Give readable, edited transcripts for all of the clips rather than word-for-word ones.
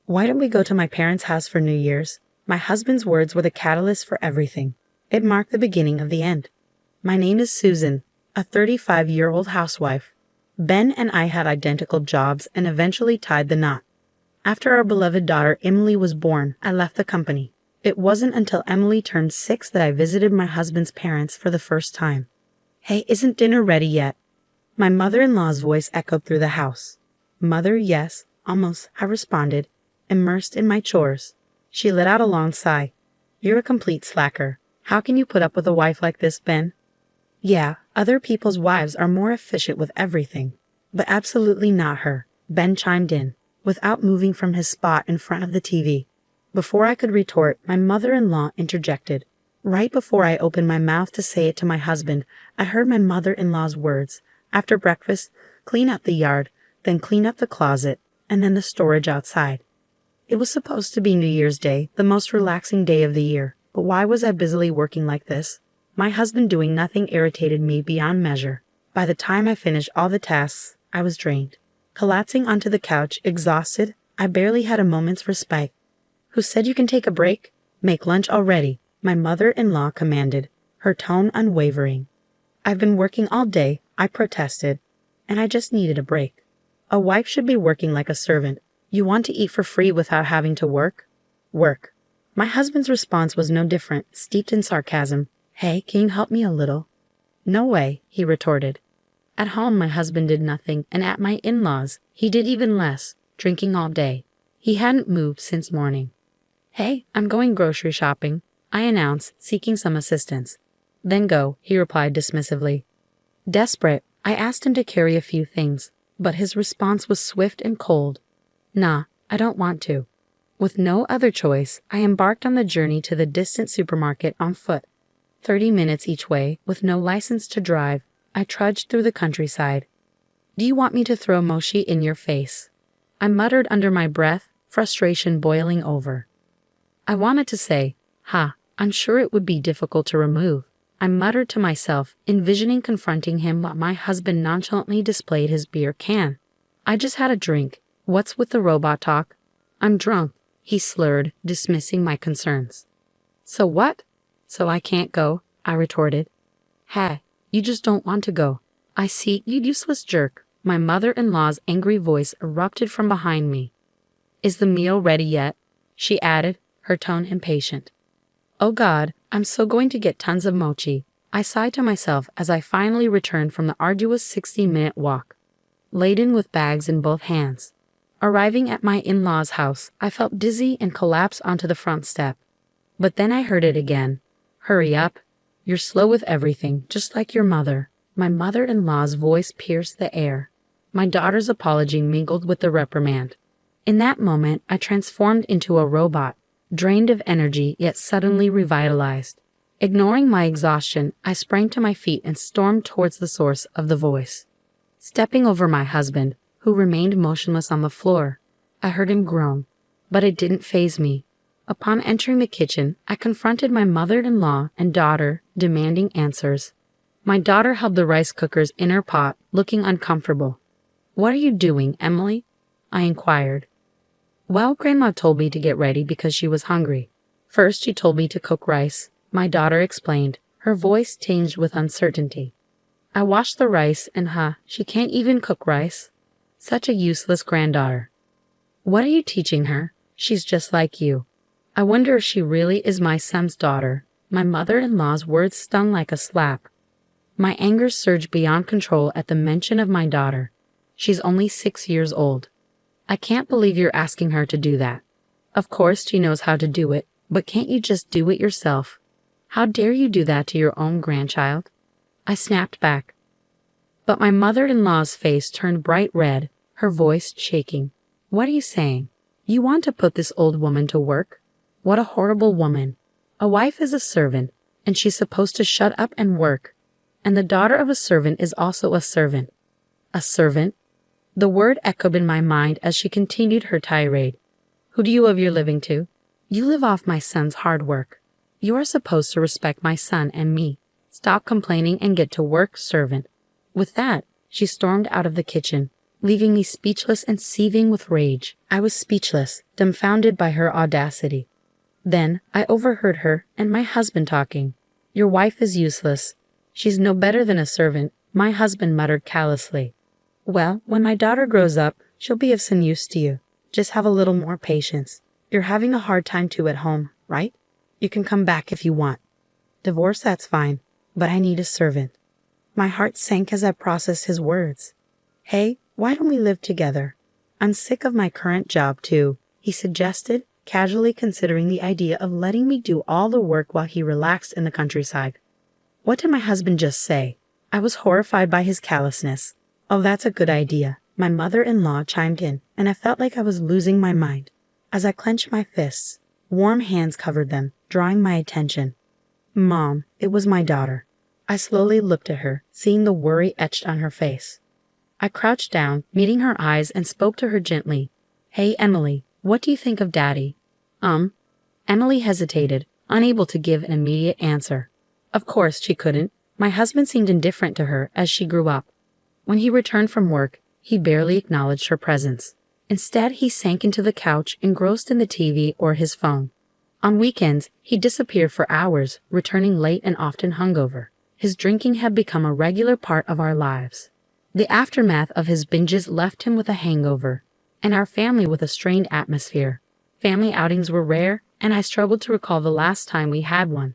Why don't we go to my parents' house for New Year's? My husband's words were the catalyst for everything. It marked the beginning of the end. My name is Susan, a 35-year-old housewife. Ben and I had identical jobs and eventually tied the knot. After our beloved daughter Emily was born, I left the company. It wasn't until Emily turned 6 that I visited my husband's parents for the first time. "Hey, isn't dinner ready yet?" My mother-in-law's voice echoed through the house. "Mother, yes, almost," I responded, immersed in my chores. She let out a long sigh. "You're a complete slacker. How can you put up with a wife like this, Ben?" "Yeah, other people's wives are more efficient with everything, but absolutely not her," Ben chimed in, without moving from his spot in front of the TV. Before I could retort, my mother-in-law interjected. Right before I opened my mouth to say it to my husband, I heard my mother-in-law's words. "After breakfast, clean up the yard, then clean up the closet, and then the storage outside." It was supposed to be New Year's Day, the most relaxing day of the year, but why was I busily working like this? My husband doing nothing irritated me beyond measure. By the time I finished all the tasks, I was drained. Collapsing onto the couch, exhausted, I barely had a moment's respite. "Who said you can take a break? Make lunch already," my mother-in-law commanded, her tone unwavering. "I've been working all day," I protested, "and I just needed a break." A wife should be working like a servant. You want to eat for free without having to work? Work. My husband's response was no different, steeped in sarcasm. "Hey, can you help me a little?" "No way," he retorted. At home, my husband did nothing, and at my in-laws, he did even less, drinking all day. He hadn't moved since morning. "Hey, I'm going grocery shopping," I announced, seeking some assistance. "Then go," he replied dismissively. Desperate, I asked him to carry a few things, but his response was swift and cold. "Nah, I don't want to." With no other choice, I embarked on the journey to the distant supermarket on foot. 30 minutes each way, with no license to drive, I trudged through the countryside. "Do you want me to throw mochi in your face?" I muttered under my breath, frustration boiling over. I wanted to say, I'm sure it would be difficult to remove. I muttered to myself, envisioning confronting him while my husband nonchalantly displayed his beer can. "I just had a drink. What's with the robot talk?" "I'm drunk," he slurred, dismissing my concerns. "So what?" "So I can't go," I retorted. "Hey, you just don't want to go. I see, you useless jerk." My mother-in-law's angry voice erupted from behind me. "Is the meal ready yet?" she added, her tone impatient. Oh God, I'm so going to get tons of mochi, I sighed to myself as I finally returned from the arduous 60-minute walk, laden with bags in both hands. Arriving at my in-laws' house, I felt dizzy and collapsed onto the front step. But then I heard it again. "Hurry up. You're slow with everything, just like your mother." My mother-in-law's voice pierced the air. My daughter's apology mingled with the reprimand. In that moment, I transformed into a robot, drained of energy yet suddenly revitalized. Ignoring my exhaustion, I sprang to my feet and stormed towards the source of the voice. Stepping over my husband, who remained motionless on the floor, I heard him groan, but it didn't faze me. Upon entering the kitchen, I confronted my mother-in-law and daughter, demanding answers. My daughter held the rice cooker's inner pot, looking uncomfortable. "What are you doing, Emily?" I inquired. "Well, Grandma told me to get ready because she was hungry. First, she told me to cook rice," my daughter explained, her voice tinged with uncertainty. "I washed the rice and she can't even cook rice. Such a useless granddaughter." "What are you teaching her? She's just like you." "I wonder if she really is my son's daughter." My mother-in-law's words stung like a slap. My anger surged beyond control at the mention of my daughter. She's only 6 years old. "I can't believe you're asking her to do that. Of course she knows how to do it, but can't you just do it yourself? How dare you do that to your own grandchild?" I snapped back. But my mother-in-law's face turned bright red, her voice shaking. "What are you saying? You want to put this old woman to work? What a horrible woman. A wife is a servant, and she's supposed to shut up and work. And the daughter of a servant is also a servant." A servant? The word echoed in my mind as she continued her tirade. "Who do you owe your living to? You live off my son's hard work. You are supposed to respect my son and me. Stop complaining and get to work, servant." With that, she stormed out of the kitchen, leaving me speechless and seething with rage. I was speechless, dumbfounded by her audacity. Then I overheard her and my husband talking. "Your wife is useless. She's no better than a servant," my husband muttered callously. "Well, when my daughter grows up, she'll be of some use to you. Just have a little more patience. You're having a hard time too at home, right? You can come back if you want. Divorce, that's fine, but I need a servant." My heart sank as I processed his words. "Hey, why don't we live together? I'm sick of my current job too," he suggested, casually considering the idea of letting me do all the work while he relaxed in the countryside. What did my husband just say? I was horrified by his callousness. "Oh, that's a good idea," my mother-in-law chimed in, and I felt like I was losing my mind. As I clenched my fists, warm hands covered them, drawing my attention. "Mom, it was my daughter." I slowly looked at her, seeing the worry etched on her face. I crouched down, meeting her eyes, and spoke to her gently. "Hey, Emily, what do you think of Daddy?" Emily hesitated, unable to give an immediate answer. Of course she couldn't. My husband seemed indifferent to her as she grew up. When he returned from work, he barely acknowledged her presence. Instead, he sank into the couch, engrossed in the TV or his phone. On weekends, he disappeared for hours, returning late and often hungover. His drinking had become a regular part of our lives. The aftermath of his binges left him with a hangover, and our family with a strained atmosphere. Family outings were rare, and I struggled to recall the last time we had one.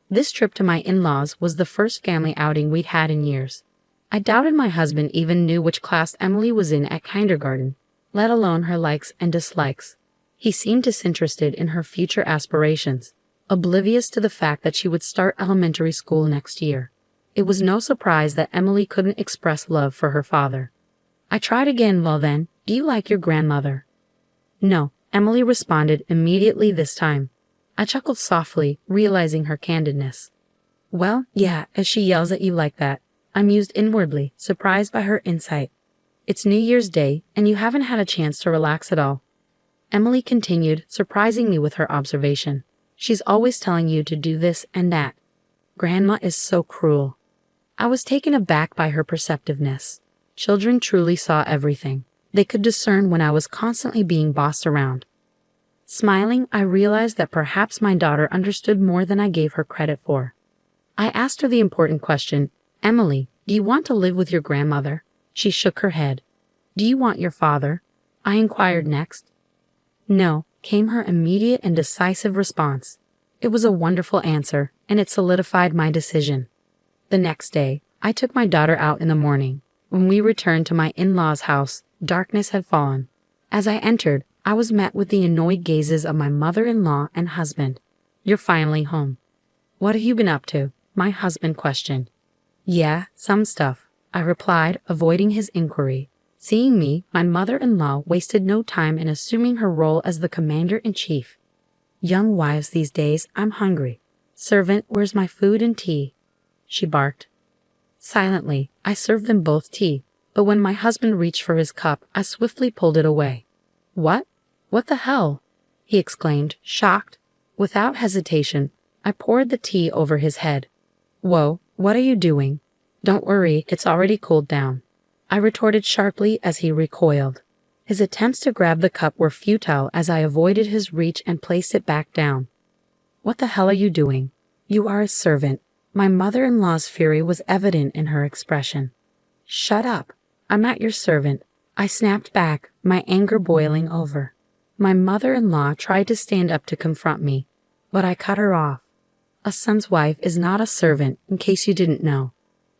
This trip to my in-laws was the first family outing we'd had in years. I doubted my husband even knew which class Emily was in at kindergarten, let alone her likes and dislikes. He seemed disinterested in her future aspirations, oblivious to the fact that she would start elementary school next year. It was no surprise that Emily couldn't express love for her father. I tried again. "Well then, do you like your grandmother?" "No," Emily responded immediately this time. I chuckled softly, realizing her candidness. "Well, yeah, as she yells at you like that," I mused inwardly, surprised by her insight. "It's New Year's Day, and you haven't had a chance to relax at all." Emily continued, surprising me with her observation. "She's always telling you to do this and that. Grandma is so cruel." I was taken aback by her perceptiveness. Children truly saw everything. They could discern when I was constantly being bossed around. Smiling, I realized that perhaps my daughter understood more than I gave her credit for. I asked her the important question, "Emily, do you want to live with your grandmother?" She shook her head. "Do you want your father?" I inquired next. "No," came her immediate and decisive response. It was a wonderful answer, and it solidified my decision. The next day, I took my daughter out in the morning. When we returned to my in-laws' house, darkness had fallen. As I entered, I was met with the annoyed gazes of my mother-in-law and husband. "You're finally home. What have you been up to?" my husband questioned. "Yeah, some stuff," I replied, avoiding his inquiry. Seeing me, my mother-in-law wasted no time in assuming her role as the commander-in-chief. "Young wives these days, I'm hungry. Servant, where's my food and tea?" she barked. Silently, I served them both tea, but when my husband reached for his cup, I swiftly pulled it away. "What? What the hell?" he exclaimed, shocked. Without hesitation, I poured the tea over his head. "Whoa, what are you doing?" "Don't worry, it's already cooled down," I retorted sharply as he recoiled. His attempts to grab the cup were futile as I avoided his reach and placed it back down. "What the hell are you doing? You are a servant." My mother-in-law's fury was evident in her expression. "Shut up. I'm not your servant," I snapped back, my anger boiling over. My mother-in-law tried to stand up to confront me, but I cut her off. "A son's wife is not a servant, in case you didn't know."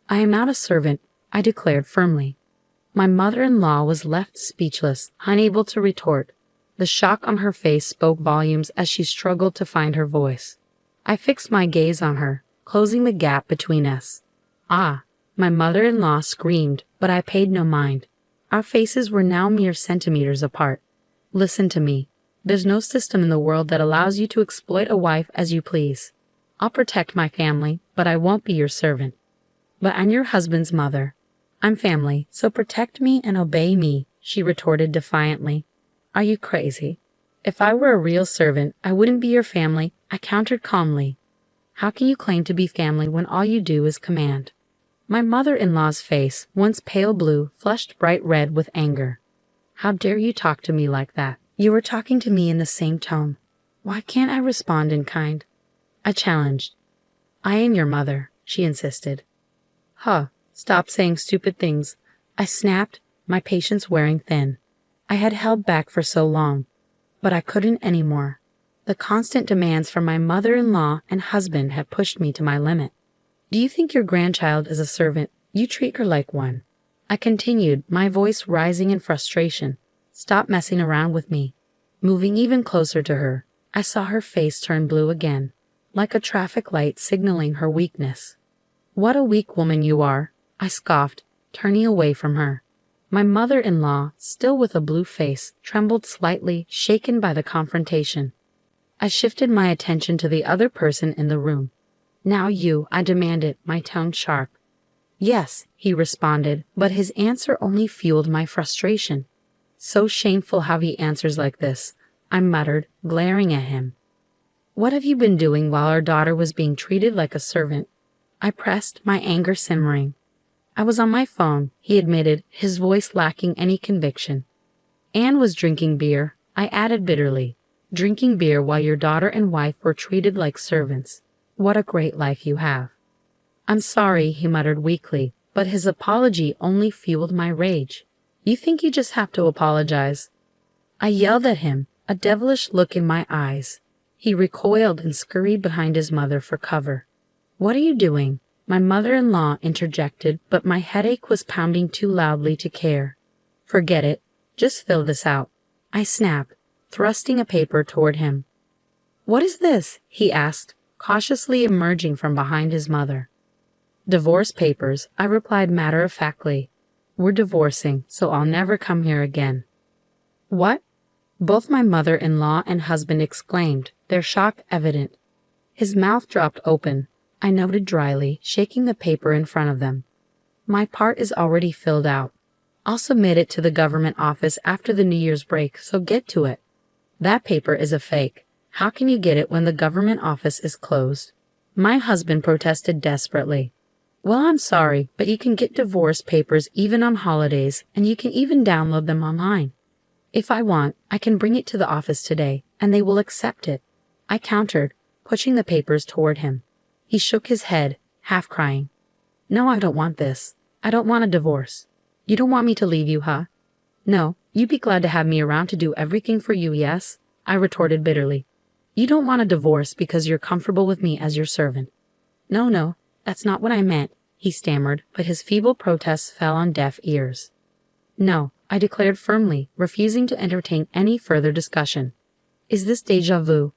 "I am not a servant," I declared firmly. My mother-in-law was left speechless, unable to retort. The shock on her face spoke volumes as she struggled to find her voice. I fixed my gaze on her, closing the gap between us. "Ah!" my mother-in-law screamed, but I paid no mind. Our faces were now mere centimeters apart. "Listen to me. There's no system in the world that allows you to exploit a wife as you please. I'll protect my family, but I won't be your servant." "But I'm your husband's mother." "I'm family, so protect me and obey me," she retorted defiantly. "Are you crazy? If I were a real servant, I wouldn't be your family," I countered calmly. "How can you claim to be family when all you do is command?" My mother-in-law's face, once pale blue, flushed bright red with anger. How dare you talk to me like that? You were talking to me in the same tone. Why can't I respond in kind? I challenged. I am your mother, she insisted. Huh, stop saying stupid things. I snapped, my patience wearing thin. I had held back for so long, but I couldn't anymore. The constant demands from my mother-in-law and husband had pushed me to my limit. Do you think your grandchild is a servant? You treat her like one. I continued, my voice rising in frustration. Stop messing around with me. Moving even closer to her, I saw her face turn blue again, like a traffic light signaling her weakness. What a weak woman you are, I scoffed, turning away from her. My mother-in-law, still with a blue face, trembled slightly, shaken by the confrontation. I shifted my attention to the other person in the room. Now you, I demanded, my tone sharp. Yes, he responded, but his answer only fueled my frustration. So shameful how he answers like this, I muttered, glaring at him. What have you been doing while our daughter was being treated like a servant? I pressed, my anger simmering. I was on my phone, he admitted, his voice lacking any conviction. Anne was drinking beer, I added bitterly. Drinking beer while your daughter and wife were treated like servants. What a great life you have. I'm sorry, he muttered weakly, but his apology only fueled my rage. You think you just have to apologize? I yelled at him, a devilish look in my eyes. He recoiled and scurried behind his mother for cover. What are you doing? My mother-in-law interjected, but my headache was pounding too loudly to care. Forget it. Just fill this out. I snapped, thrusting a paper toward him. What is this? He asked, cautiously emerging from behind his mother. Divorce papers, I replied matter-of-factly. We're divorcing, so I'll never come here again. What? Both my mother-in-law and husband exclaimed, their shock evident. His mouth dropped open, I noted dryly, shaking the paper in front of them. My part is already filled out. I'll submit it to the government office after the New Year's break, so get to it. That paper is a fake. How can you get it when the government office is closed? My husband protested desperately. Well, I'm sorry, but you can get divorce papers even on holidays, and you can even download them online. If I want, I can bring it to the office today, and they will accept it. I countered, pushing the papers toward him. He shook his head, half crying. No, I don't want this. I don't want a divorce. You don't want me to leave you, huh? No, you'd be glad to have me around to do everything for you, yes? I retorted bitterly. You don't want a divorce because you're comfortable with me as your servant. No, that's not what I meant, he stammered, but his feeble protests fell on deaf ears. No, I declared firmly, refusing to entertain any further discussion. Is this déjà vu?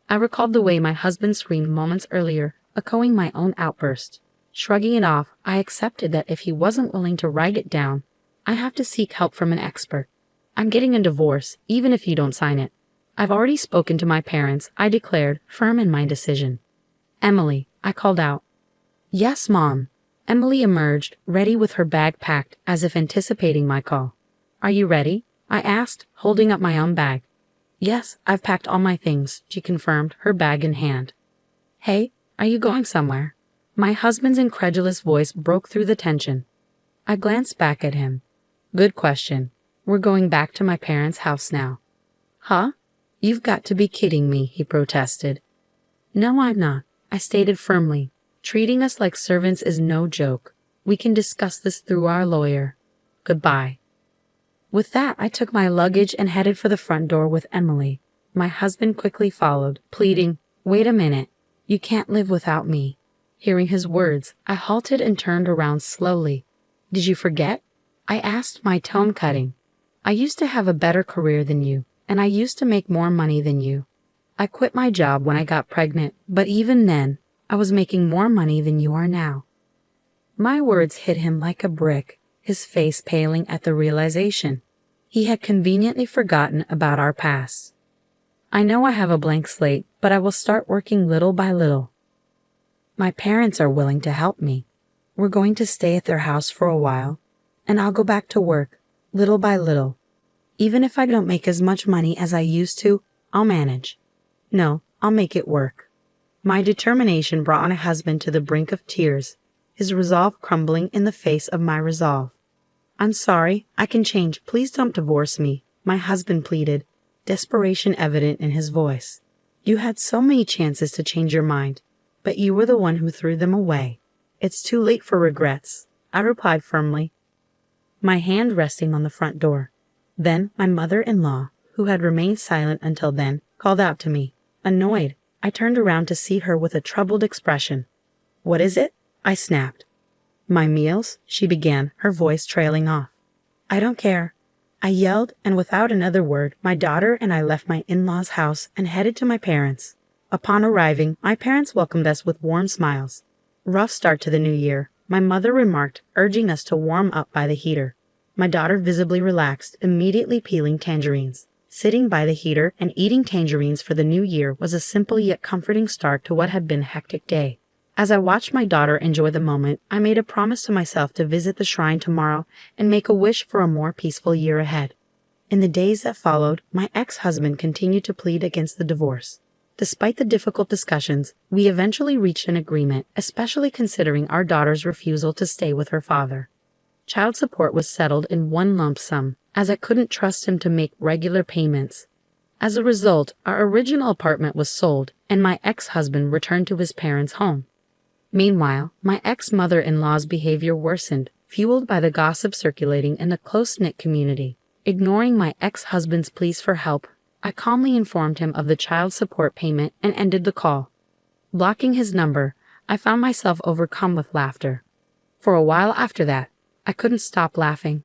I recalled the way my husband screamed moments earlier, echoing my own outburst. Shrugging it off, I accepted that if he wasn't willing to write it down, I'd have to seek help from an expert. I'm getting a divorce, even if you don't sign it. I've already spoken to my parents, I declared, firm in my decision. Emily, I called out. Yes, Mom. Emily emerged, ready with her bag packed, as if anticipating my call. Are you ready? I asked, holding up my own bag. Yes, I've packed all my things, she confirmed, her bag in hand. Hey, are you going somewhere? My husband's incredulous voice broke through the tension. I glanced back at him. Good question. We're going back to my parents' house now. Huh? You've got to be kidding me, he protested. No, I'm not, I stated firmly. Treating us like servants is no joke. We can discuss this through our lawyer. Goodbye. With that, I took my luggage and headed for the front door with Emily. My husband quickly followed, pleading, Wait a minute. You can't live without me. Hearing his words, I halted and turned around slowly. Did you forget? I asked, my tone cutting. I used to have a better career than you, and I used to make more money than you. I quit my job when I got pregnant, but even then, I was making more money than you are now. My words hit him like a brick, his face paling at the realization. He had conveniently forgotten about our past. I know I have a blank slate, but I will start working little by little. My parents are willing to help me. We're going to stay at their house for a while, and I'll go back to work, little by little. Even if I don't make as much money as I used to, I'll manage. No, I'll make it work. My determination brought my husband to the brink of tears. his resolve crumbling in the face of my resolve. "I'm sorry, I can change. Please don't divorce me," my husband pleaded, desperation evident in his voice. "You had so many chances to change your mind, but you were the one who threw them away. It's too late for regrets," I replied firmly, my hand resting on the front door. Then my mother-in-law, who had remained silent until then, called out to me. Annoyed, I turned around to see her with a troubled expression. "What is it?" I snapped. "My meals," she began, her voice trailing off. "I don't care," I yelled, and without another word, my daughter and I left my in-laws' house and headed to my parents'. Upon arriving, my parents welcomed us with warm smiles. "Rough start to the new year," my mother remarked, urging us to warm up by the heater. My daughter visibly relaxed, immediately peeling tangerines. Sitting by the heater and eating tangerines for the new year was a simple yet comforting start to what had been a hectic day. As I watched my daughter enjoy the moment, I made a promise to myself to visit the shrine tomorrow and make a wish for a more peaceful year ahead. In the days that followed, my ex-husband continued to plead against the divorce. Despite the difficult discussions, we eventually reached an agreement, especially considering our daughter's refusal to stay with her father. Child support was settled in one lump sum, as I couldn't trust him to make regular payments. As a result, our original apartment was sold, and my ex-husband returned to his parents' home. Meanwhile, my ex-mother-in-law's behavior worsened, fueled by the gossip circulating in a close-knit community. Ignoring my ex-husband's pleas for help, I calmly informed him of the child support payment and ended the call. Blocking his number, I found myself overcome with laughter. For a while after that, I couldn't stop laughing.